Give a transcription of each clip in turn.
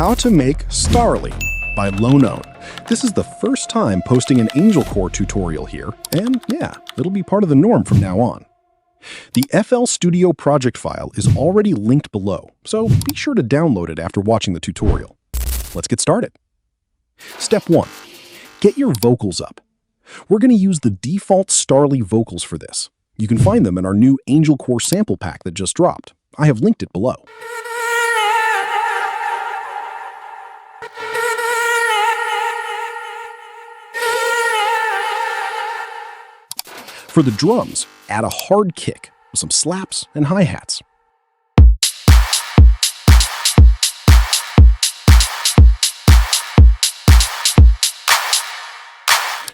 How to make STARLY by LONOWN. This is the first time posting an Angelcore tutorial here, and yeah, it'll be part of the norm from now on. The FL Studio project file is already linked below, so be sure to download it after watching the tutorial. Let's get started. Step 1. Get your vocals up. We're going to use the default STARLY vocals for this. You can find them in our new Angelcore sample pack that just dropped. I have linked it below. For the drums, add a hard kick with some slaps and hi-hats.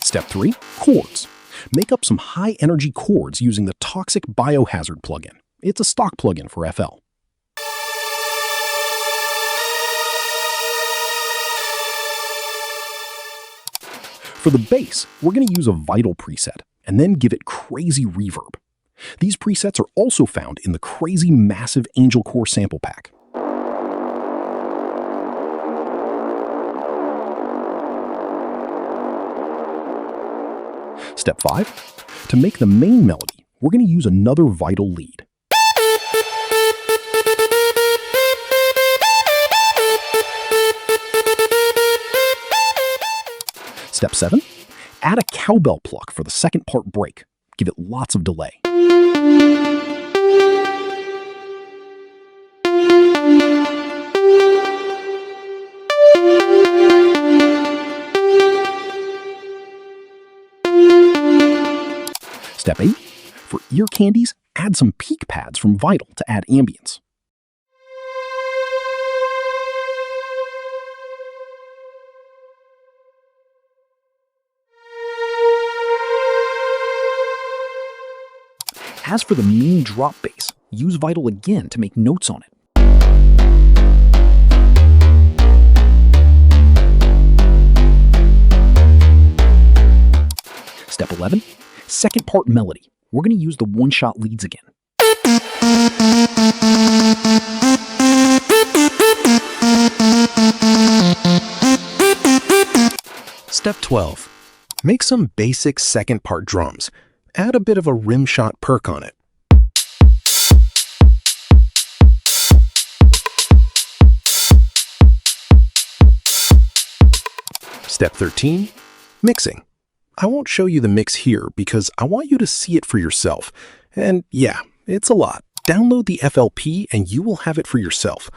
Step 3. Chords. Make up some high-energy chords using the Toxic Biohazard plugin. It's a stock plugin for FL. For the bass, we're going to use a Vital preset and then give it crazy reverb. These presets are also found in the crazy massive Angelcore sample pack. Step 5. To make the main melody, we're going to use another Vital lead. Step 7. Add a cowbell pluck for the second part break. Give it lots of delay. Step 8. For ear candies, add some peak pads from Vital to add ambience. As for the main drop bass, use Vital again to make notes on it. Step 11. Second part melody. We're going to use the one-shot leads again. Step 12. Make some basic second part drums. Add a bit of a rim shot perk on it. Step 13. Mixing. I won't show you the mix here because I want you to see it for yourself. And yeah, it's a lot. Download the FLP and you will have it for yourself.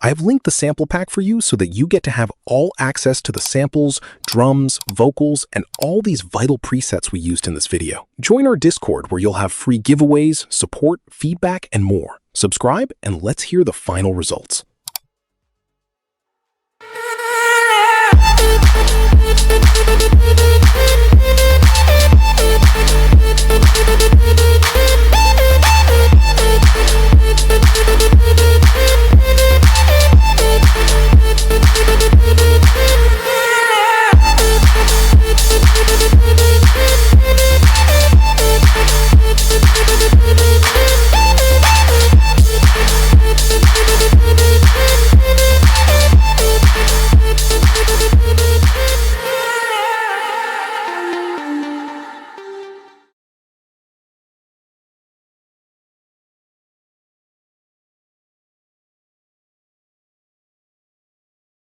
I have linked the sample pack for you so that you get to have all access to the samples, drums, vocals, and all these Vital presets we used in this video. Join our Discord where you'll have free giveaways, support, feedback, and more. Subscribe and let's hear the final results.